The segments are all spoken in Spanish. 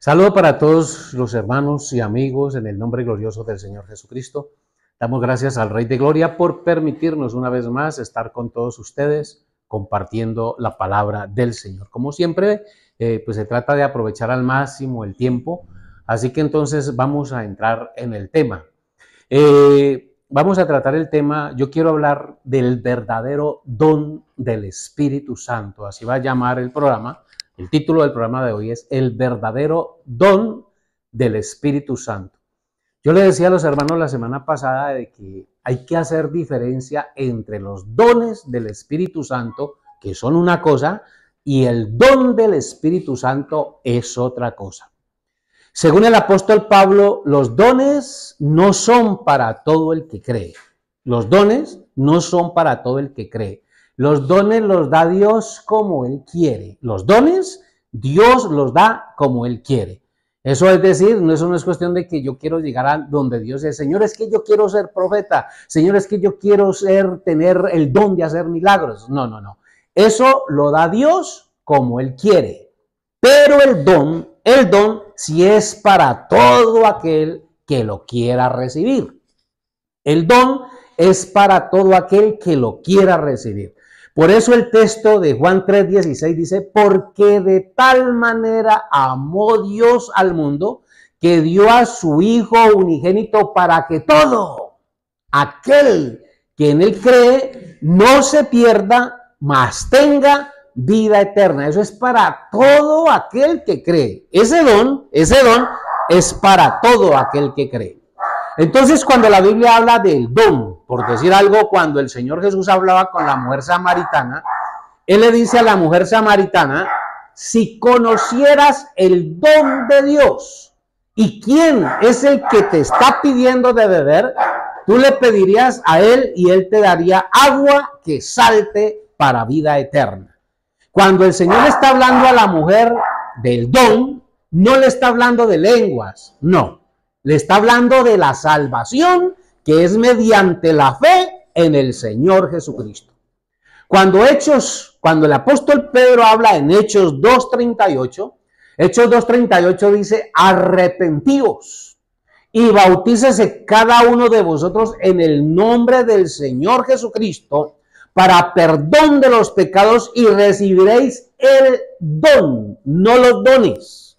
Saludo para todos los hermanos y amigos en el nombre glorioso del Señor Jesucristo. Damos gracias al Rey de Gloria por permitirnos una vez más estar con todos ustedes compartiendo la palabra del Señor. Como siempre, pues se trata de aprovechar al máximo el tiempo, así que entonces vamos a entrar en el tema. Vamos a tratar el tema, yo quiero hablar del verdadero don del Espíritu Santo, así va a llamar el programa. El título del programa de hoy es El verdadero don del Espíritu Santo. Yo le decía a los hermanos la semana pasada de que hay que hacer diferencia entre los dones del Espíritu Santo, que son una cosa, y el don del Espíritu Santo es otra cosa. Según el apóstol Pablo, los dones no son para todo el que cree. Los dones no son para todo el que cree. Los dones los da Dios como Él quiere. Los dones Dios los da como Él quiere. Eso es decir, eso no es cuestión de que yo quiero llegar a donde Dios es. Señor, es que yo quiero ser profeta. Señor, es que yo quiero tener el don de hacer milagros. No, no, no. Eso lo da Dios como Él quiere. Pero el don sí es para todo aquel que lo quiera recibir. El don es para todo aquel que lo quiera recibir. Por eso el texto de Juan 3:16 dice, porque de tal manera amó Dios al mundo que dio a su Hijo unigénito para que todo aquel que en Él cree no se pierda, mas tenga vida eterna. Eso es para todo aquel que cree. Ese don es para todo aquel que cree. Entonces, cuando la Biblia habla del don, por decir algo, cuando el Señor Jesús hablaba con la mujer samaritana, Él le dice a la mujer samaritana, si conocieras el don de Dios y quién es el que te está pidiendo de beber, tú le pedirías a Él y Él te daría agua que salte para vida eterna. Cuando el Señor está hablando a la mujer del don, no le está hablando de lenguas, no. Le está hablando de la salvación que es mediante la fe en el Señor Jesucristo. Cuando el apóstol Pedro habla en Hechos 2:38 dice, arrepentíos y bautícese cada uno de vosotros en el nombre del Señor Jesucristo para perdón de los pecados y recibiréis el don, no los dones,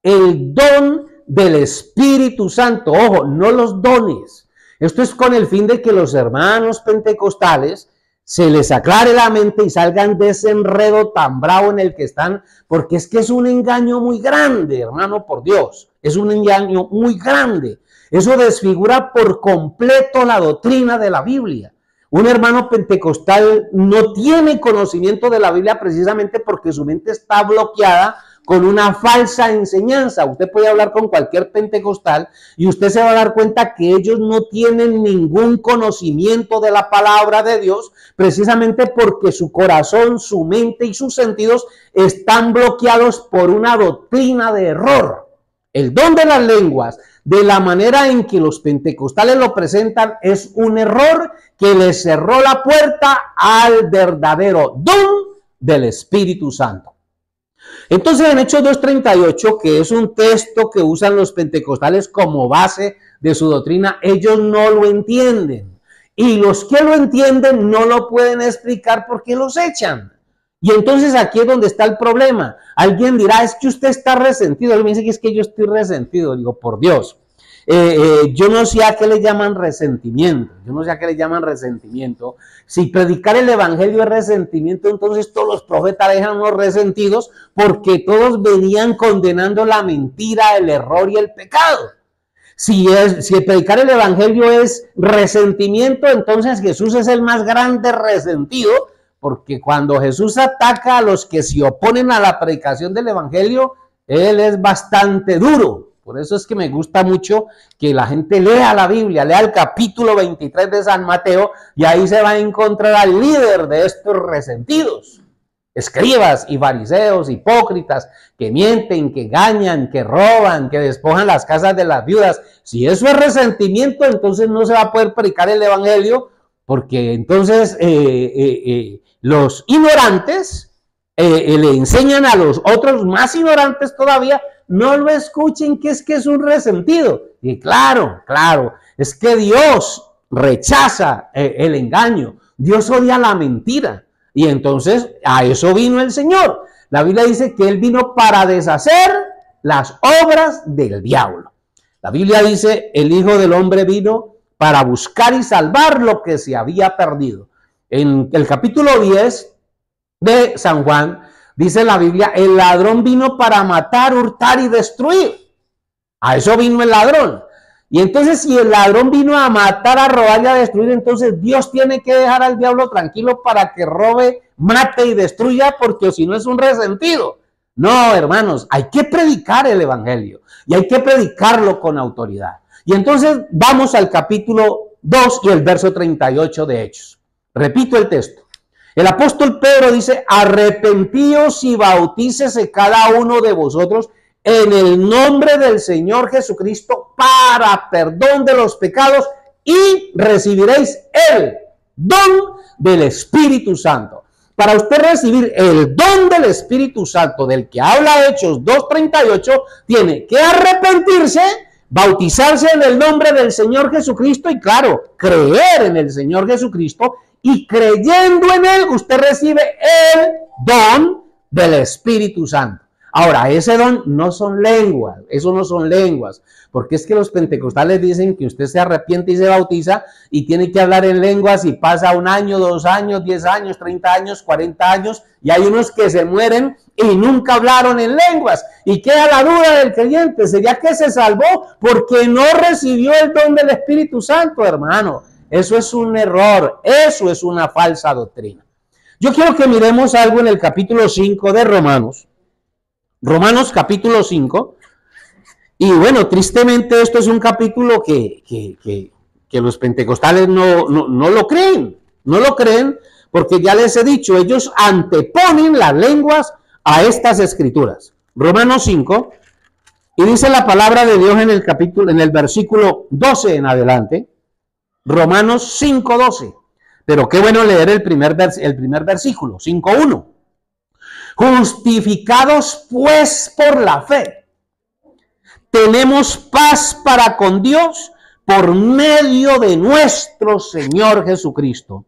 el don del Espíritu Santo. Ojo, no los dones. Esto es con el fin de que los hermanos pentecostales se les aclare la mente y salgan de ese enredo tan bravo en el que están, porque es que es un engaño muy grande, hermano, por Dios. Es un engaño muy grande. Eso desfigura por completo la doctrina de la Biblia. Un hermano pentecostal no tiene conocimiento de la Biblia precisamente porque su mente está bloqueada con una falsa enseñanza. Usted puede hablar con cualquier pentecostal y usted se va a dar cuenta que ellos no tienen ningún conocimiento de la palabra de Dios, precisamente porque su corazón, su mente y sus sentidos están bloqueados por una doctrina de error. El don de las lenguas, de la manera en que los pentecostales lo presentan, es un error que les cerró la puerta al verdadero don del Espíritu Santo. Entonces, en Hechos 2:38, que es un texto que usan los pentecostales como base de su doctrina, ellos no lo entienden. Y los que lo entienden no lo pueden explicar porque los echan. Y entonces aquí es donde está el problema. Alguien dirá, es que usted está resentido. Él me dice que es que yo estoy resentido. Digo, por Dios. Yo no sé a qué le llaman resentimiento. Si predicar el evangelio es resentimiento, entonces todos los profetas dejan los resentidos porque todos venían condenando la mentira, el error y el pecado. Si predicar el evangelio es resentimiento, entonces Jesús es el más grande resentido, porque cuando Jesús ataca a los que se oponen a la predicación del evangelio, Él es bastante duro. Por eso es que me gusta mucho que la gente lea la Biblia, lea el capítulo 23 de San Mateo y ahí se va a encontrar al líder de estos resentidos. Escribas y fariseos, hipócritas, que mienten, que engañan, que roban, que despojan las casas de las viudas. Si eso es resentimiento, entonces no se va a poder predicar el evangelio, porque entonces los ignorantes le enseñan a los otros más ignorantes todavía no lo escuchen, que es un resentido. Y claro, es que Dios rechaza el engaño, Dios odia la mentira. Y entonces a eso vino el Señor. La Biblia dice que Él vino para deshacer las obras del diablo. La Biblia dice, el Hijo del Hombre vino para buscar y salvar lo que se había perdido. En el capítulo 10 de San Juan, dice la Biblia, el ladrón vino para matar, hurtar y destruir. A eso vino el ladrón. Y entonces si el ladrón vino a matar, a robar y a destruir, entonces Dios tiene que dejar al diablo tranquilo para que robe, mate y destruya, porque si no es un resentido. No, hermanos, hay que predicar el evangelio y hay que predicarlo con autoridad. Y entonces vamos al capítulo 2 y el verso 38 de Hechos. Repito el texto. El apóstol Pedro dice, arrepentíos y bautícese cada uno de vosotros en el nombre del Señor Jesucristo para perdón de los pecados y recibiréis el don del Espíritu Santo. Para usted recibir el don del Espíritu Santo del que habla Hechos 2:38, tiene que arrepentirse, bautizarse en el nombre del Señor Jesucristo y claro, creer en el Señor Jesucristo, y creyendo en Él usted recibe el don del Espíritu Santo. Ahora, ese don no son lenguas, eso no son lenguas, porque es que los pentecostales dicen que usted se arrepiente y se bautiza y tiene que hablar en lenguas y pasa 1 año, 2 años, 10 años, 30 años, 40 años y hay unos que se mueren y nunca hablaron en lenguas y queda la duda del creyente, ¿sería que se salvó porque no recibió el don del Espíritu Santo, hermano? Eso es un error, eso es una falsa doctrina. Yo quiero que miremos algo en el capítulo 5 de Romanos. Romanos capítulo 5, y bueno, tristemente esto es un capítulo que los pentecostales no lo creen, porque ya les he dicho, ellos anteponen las lenguas a estas escrituras. Romanos 5, y dice la palabra de Dios en el capítulo, en el versículo 12 en adelante, Romanos 5:12, pero qué bueno leer el primer versículo, 5:1. Justificados pues por la fe, tenemos paz para con Dios por medio de nuestro Señor Jesucristo,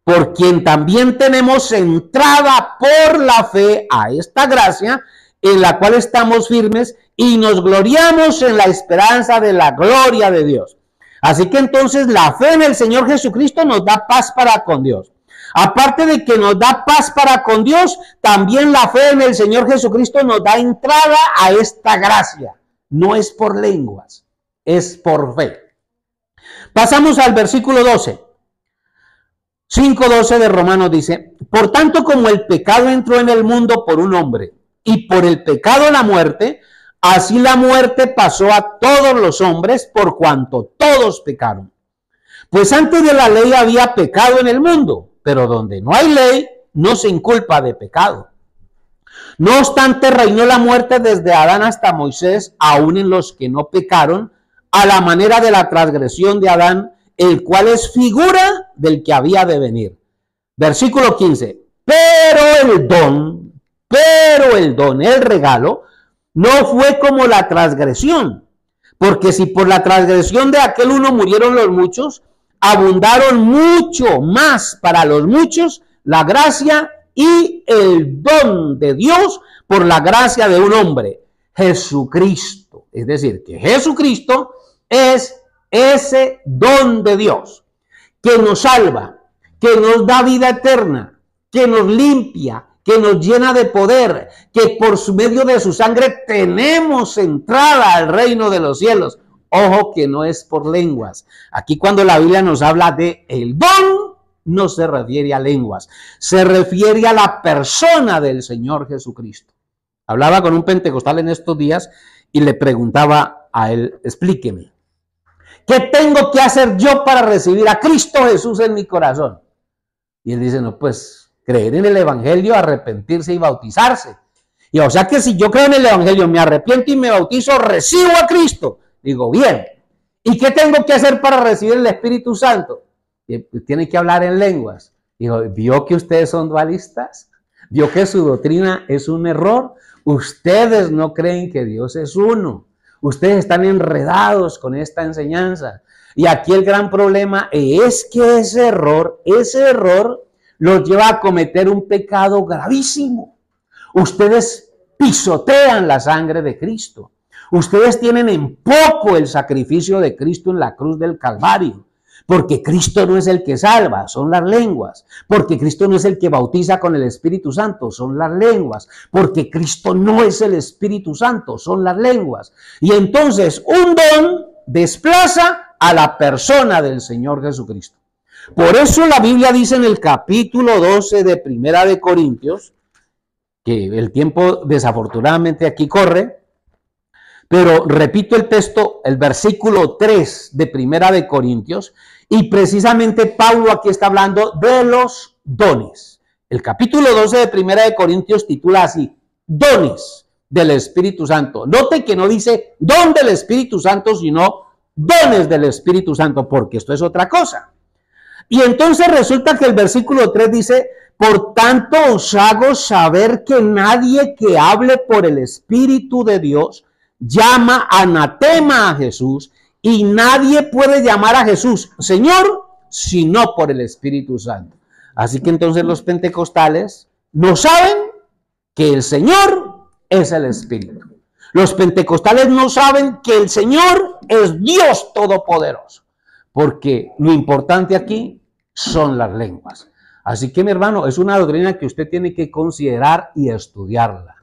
por quien también tenemos entrada por la fe a esta gracia en la cual estamos firmes y nos gloriamos en la esperanza de la gloria de Dios. Así que entonces la fe en el Señor Jesucristo nos da paz para con Dios. Aparte de que nos da paz para con Dios, también la fe en el Señor Jesucristo nos da entrada a esta gracia. No es por lenguas, es por fe. Pasamos al versículo 12. 5:12 de Romanos dice, por tanto como el pecado entró en el mundo por un hombre, y por el pecado la muerte, así la muerte pasó a todos los hombres por cuanto todos pecaron. Pues antes de la ley había pecado en el mundo, pero donde no hay ley, no se inculpa de pecado. No obstante, reinó la muerte desde Adán hasta Moisés, aún en los que no pecaron, a la manera de la transgresión de Adán, el cual es figura del que había de venir. Versículo 15. Pero el don, el regalo, no fue como la transgresión, porque si por la transgresión de aquel uno murieron los muchos, abundaron mucho más para los muchos la gracia y el don de Dios por la gracia de un hombre, Jesucristo. Es decir, que Jesucristo es ese don de Dios que nos salva, que nos da vida eterna, que nos limpia, que nos llena de poder, que por medio de su sangre tenemos entrada al reino de los cielos. Ojo que no es por lenguas. Aquí cuando la Biblia nos habla de el don, no se refiere a lenguas, se refiere a la persona del Señor Jesucristo. Hablaba con un pentecostal en estos días y le preguntaba a él, explíqueme, ¿qué tengo que hacer yo para recibir a Cristo Jesús en mi corazón? Y él dice, no, pues creer en el evangelio, arrepentirse y bautizarse. Y o sea que si yo creo en el evangelio, me arrepiento y me bautizo, recibo a Cristo. Digo, bien, ¿y qué tengo que hacer para recibir el Espíritu Santo? Tiene que hablar en lenguas. Digo, ¿vio que ustedes son dualistas? ¿Vio que su doctrina es un error? Ustedes no creen que Dios es uno. Ustedes están enredados con esta enseñanza. Y aquí el gran problema es que ese error los lleva a cometer un pecado gravísimo. Ustedes pisotean la sangre de Cristo. Ustedes tienen en poco el sacrificio de Cristo en la cruz del Calvario. Porque Cristo no es el que salva, son las lenguas. Porque Cristo no es el que bautiza con el Espíritu Santo, son las lenguas. Porque Cristo no es el Espíritu Santo, son las lenguas. Y entonces un don desplaza a la persona del Señor Jesucristo. Por eso la Biblia dice en el capítulo 12 de Primera de Corintios, que el tiempo desafortunadamente aquí corre, pero repito el texto, el versículo 3 de Primera de Corintios, y precisamente Pablo aquí está hablando de los dones. El capítulo 12 de Primera de Corintios titula así, dones del Espíritu Santo. Note que no dice don del Espíritu Santo, sino dones del Espíritu Santo, porque esto es otra cosa. Y entonces resulta que el versículo 3 dice, por tanto os hago saber que nadie que hable por el Espíritu de Dios llama anatema a Jesús, y nadie puede llamar a Jesús Señor sino por el Espíritu Santo. Así que entonces los pentecostales no saben que el Señor es el Espíritu. Los pentecostales no saben que el Señor es Dios Todopoderoso, porque lo importante aquí son las lenguas. Así que mi hermano, es una doctrina que usted tiene que considerar y estudiarla.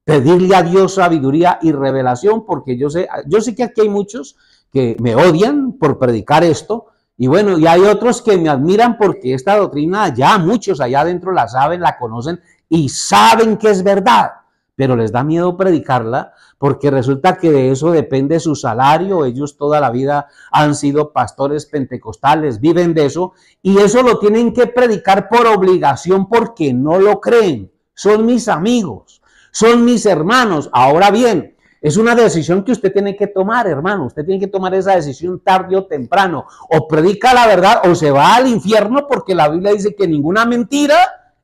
Pedirle a Dios sabiduría y revelación, porque yo sé que aquí hay muchos que me odian por predicar esto, y bueno, y hay otros que me admiran porque esta doctrina ya muchos allá adentro la saben, la conocen y saben que es verdad, pero les da miedo predicarla porque resulta que de eso depende su salario. Ellos toda la vida han sido pastores pentecostales, viven de eso, y eso lo tienen que predicar por obligación porque no lo creen. Son mis amigos, son mis hermanos. Ahora bien, es una decisión que usted tiene que tomar, hermano. Usted tiene que tomar esa decisión tarde o temprano. O predica la verdad o se va al infierno, porque la Biblia dice que ninguna mentira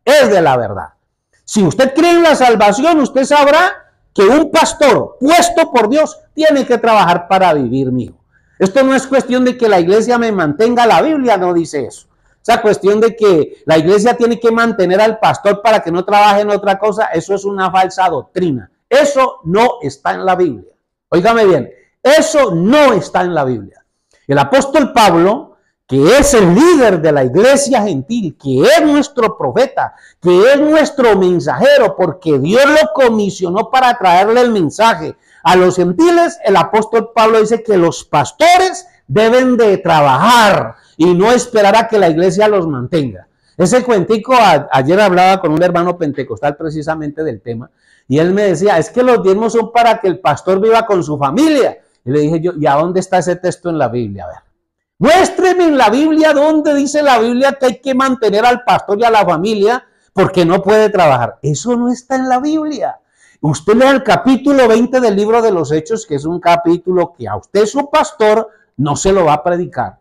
es de la verdad. Si usted cree en la salvación, usted sabrá que un pastor puesto por Dios tiene que trabajar para vivir, mijo. Esto no es cuestión de que la iglesia me mantenga, la Biblia no dice eso. Esa cuestión de que la iglesia tiene que mantener al pastor para que no trabaje en otra cosa, eso es una falsa doctrina. Eso no está en la Biblia. Óigame bien, eso no está en la Biblia. El apóstol Pablo, que es el líder de la iglesia gentil, que es nuestro profeta, que es nuestro mensajero, porque Dios lo comisionó para traerle el mensaje a los gentiles, el apóstol Pablo dice que los pastores deben de trabajar y no esperar a que la iglesia los mantenga. Ese cuentico, ayer hablaba con un hermano pentecostal precisamente del tema, y él me decía, es que los diezmos son para que el pastor viva con su familia. Y le dije yo, ¿y a dónde está ese texto en la Biblia? A ver, muéstreme en la Biblia dónde dice la Biblia que hay que mantener al pastor y a la familia porque no puede trabajar. Eso no está en la Biblia. Usted lea el capítulo 20 del libro de los Hechos, que es un capítulo que a usted su pastor no se lo va a predicar.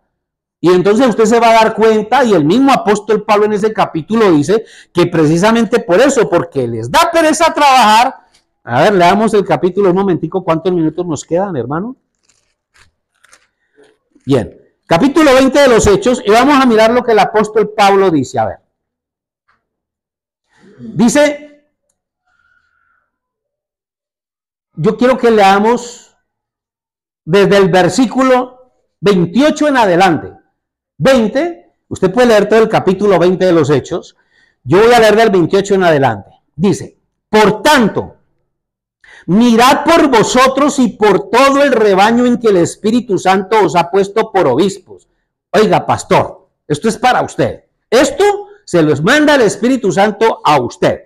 Y entonces usted se va a dar cuenta, y el mismo apóstol Pablo en ese capítulo dice que precisamente por eso, porque les da pereza trabajar. A ver, leamos el capítulo un momentico, ¿cuántos minutos nos quedan, hermano? Bien, capítulo 20 de los Hechos, y vamos a mirar lo que el apóstol Pablo dice. A ver, dice, yo quiero que leamos desde el versículo 28 en adelante. 20, usted puede leer todo el capítulo 20 de los Hechos, yo voy a leer del 28 en adelante. Dice, por tanto, mirad por vosotros y por todo el rebaño en que el Espíritu Santo os ha puesto por obispos. Oiga, pastor, esto es para usted. Esto se los manda el Espíritu Santo a usted.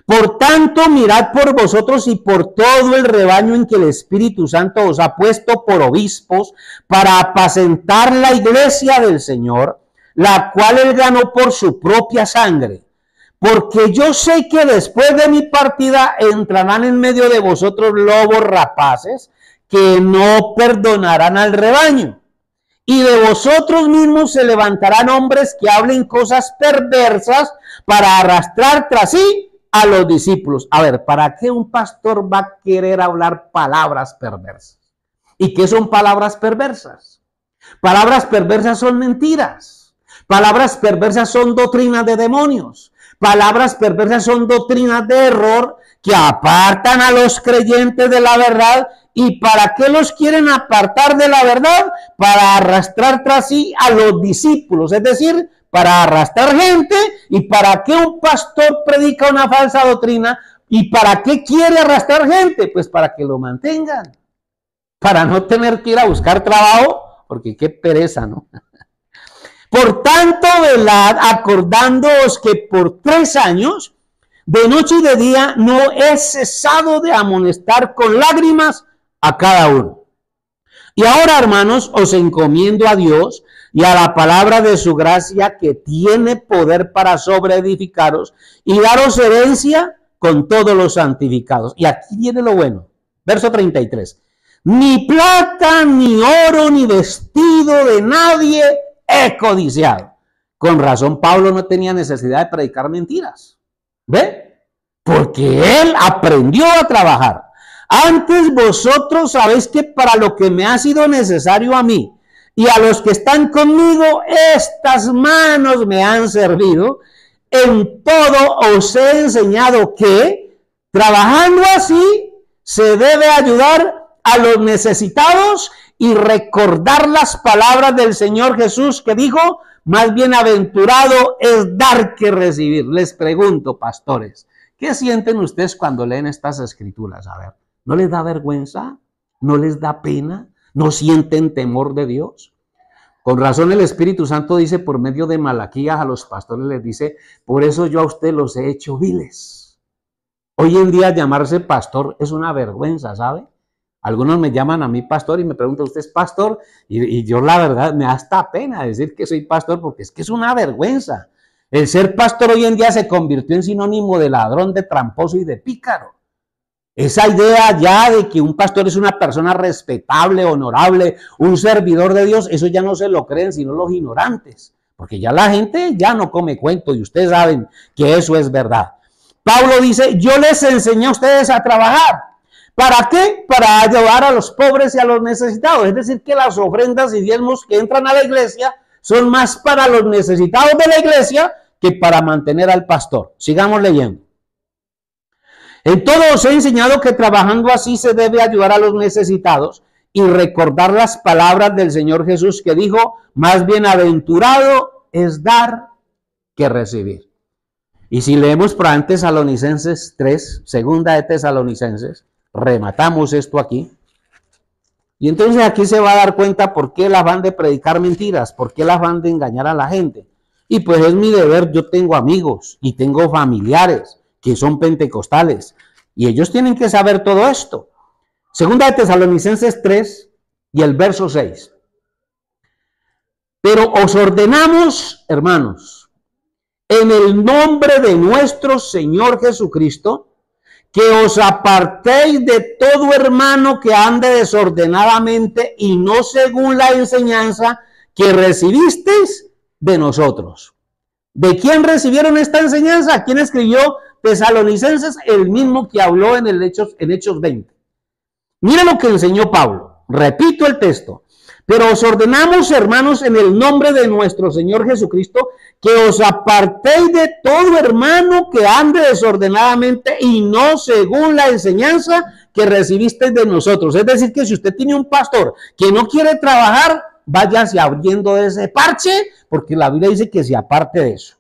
Por tanto, mirad por vosotros y por todo el rebaño en que el Espíritu Santo os ha puesto por obispos para apacentar la iglesia del Señor, la cual él ganó por su propia sangre. Porque yo sé que después de mi partida entrarán en medio de vosotros lobos rapaces que no perdonarán al rebaño. Y de vosotros mismos se levantarán hombres que hablen cosas perversas para arrastrar tras sí a los discípulos. A ver, ¿para qué un pastor va a querer hablar palabras perversas? ¿Y qué son palabras perversas? Palabras perversas son mentiras. Palabras perversas son doctrinas de demonios. Palabras perversas son doctrinas de error que apartan a los creyentes de la verdad. ¿Y para qué los quieren apartar de la verdad? Para arrastrar tras sí a los discípulos, es decir, para arrastrar gente. ¿Y para qué un pastor predica una falsa doctrina? ¿Y para qué quiere arrastrar gente? Pues para que lo mantengan, para no tener que ir a buscar trabajo, porque qué pereza, ¿no? Por tanto, velad, acordándoos que por 3 años, de noche y de día, no he cesado de amonestar con lágrimas a cada uno. Y ahora, hermanos, os encomiendo a Dios y a la palabra de su gracia, que tiene poder para sobreedificaros y daros herencia con todos los santificados. Y aquí viene lo bueno. Verso 33. Ni plata, ni oro, ni vestido de nadie he codiciado. Con razón, Pablo no tenía necesidad de predicar mentiras. ¿Ve? Porque él aprendió a trabajar. Antes vosotros sabéis que para lo que me ha sido necesario a mí y a los que están conmigo, estas manos me han servido. En todo os he enseñado que, trabajando así, se debe ayudar a los necesitados y recordar las palabras del Señor Jesús, que dijo: más bienaventurado es dar que recibir. Les pregunto, pastores, ¿qué sienten ustedes cuando leen estas escrituras? A ver, ¿no les da vergüenza? ¿No les da pena? ¿No sienten temor de Dios? Con razón el Espíritu Santo dice por medio de Malaquías a los pastores, les dice: por eso yo a ustedes los he hecho viles. Hoy en día llamarse pastor es una vergüenza, ¿sabe? Algunos me llaman a mí pastor y me preguntan: ¿usted es pastor? Y yo la verdad me da hasta pena decir que soy pastor, porque es que es una vergüenza. El ser pastor hoy en día se convirtió en sinónimo de ladrón, de tramposo y de pícaro. Esa idea ya de que un pastor es una persona respetable, honorable, un servidor de Dios, eso ya no se lo creen sino los ignorantes, porque ya la gente ya no come cuento y ustedes saben que eso es verdad. Pablo dice: yo les enseñé a ustedes a trabajar. ¿Para qué? Para ayudar a los pobres y a los necesitados. Es decir, que las ofrendas y diezmos que entran a la iglesia son más para los necesitados de la iglesia que para mantener al pastor. Sigamos leyendo. En todo os he enseñado que trabajando así se debe ayudar a los necesitados y recordar las palabras del Señor Jesús, que dijo: más bienaventurado es dar que recibir. Y si leemos para Tesalonicenses 3, segunda de Tesalonicenses, rematamos esto aquí. Y entonces aquí se va a dar cuenta por qué las van de predicar mentiras, por qué las van de engañar a la gente. Y pues es mi deber, yo tengo amigos y tengo familiares que son pentecostales y ellos tienen que saber todo esto. Segunda de Tesalonicenses 3 y el verso 6. Pero os ordenamos, hermanos, en el nombre de nuestro Señor Jesucristo, que os apartéis de todo hermano que ande desordenadamente y no según la enseñanza que recibisteis de nosotros. ¿De quién recibieron esta enseñanza? ¿Quién escribió Tesalonicenses? El mismo que habló en Hechos 20. Mira lo que enseñó Pablo. Repito el texto. Pero os ordenamos, hermanos, en el nombre de nuestro Señor Jesucristo, que os apartéis de todo hermano que ande desordenadamente y no según la enseñanza que recibisteis de nosotros. Es decir, que si usted tiene un pastor que no quiere trabajar, váyase abriendo ese parche, porque la Biblia dice que se aparte de eso.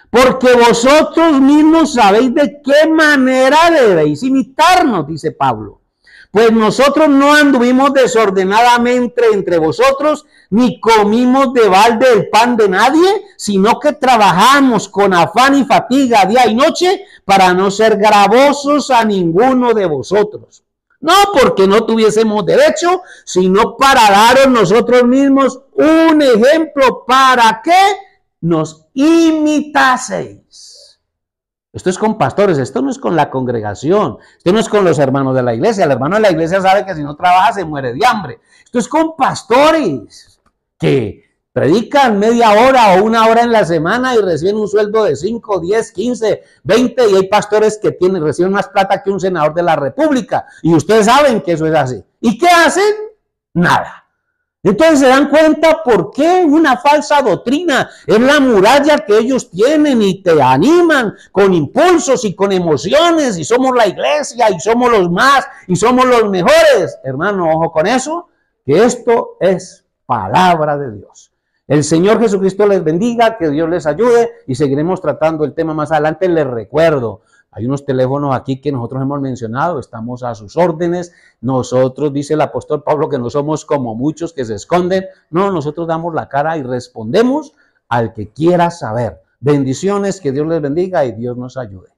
Porque vosotros mismos sabéis de qué manera debéis imitarnos, dice Pablo. Pues nosotros no anduvimos desordenadamente entre vosotros, ni comimos de balde el pan de nadie, sino que trabajamos con afán y fatiga día y noche para no ser gravosos a ninguno de vosotros. No porque no tuviésemos derecho, sino para daros nosotros mismos un ejemplo para que nos imitaseis. Esto es con pastores, esto no es con la congregación, esto no es con los hermanos de la iglesia. El hermano de la iglesia sabe que si no trabaja se muere de hambre. Esto es con pastores que Predican media hora o una hora en la semana y reciben un sueldo de 5, 10, 15, 20 y hay pastores que reciben más plata que un senador de la República. Y ustedes saben que eso es así. ¿Y qué hacen? Nada. Entonces se dan cuenta por qué una falsa doctrina es la muralla que ellos tienen y te animan con impulsos y con emociones y somos la iglesia y somos los más y somos los mejores. Hermano, ojo con eso, que esto es palabra de Dios. El Señor Jesucristo les bendiga, que Dios les ayude y seguiremos tratando el tema más adelante. Les recuerdo, hay unos teléfonos aquí que nosotros hemos mencionado, estamos a sus órdenes. Nosotros, dice el apóstol Pablo, que no somos como muchos que se esconden. No, nosotros damos la cara y respondemos al que quiera saber. Bendiciones, que Dios les bendiga y Dios nos ayude.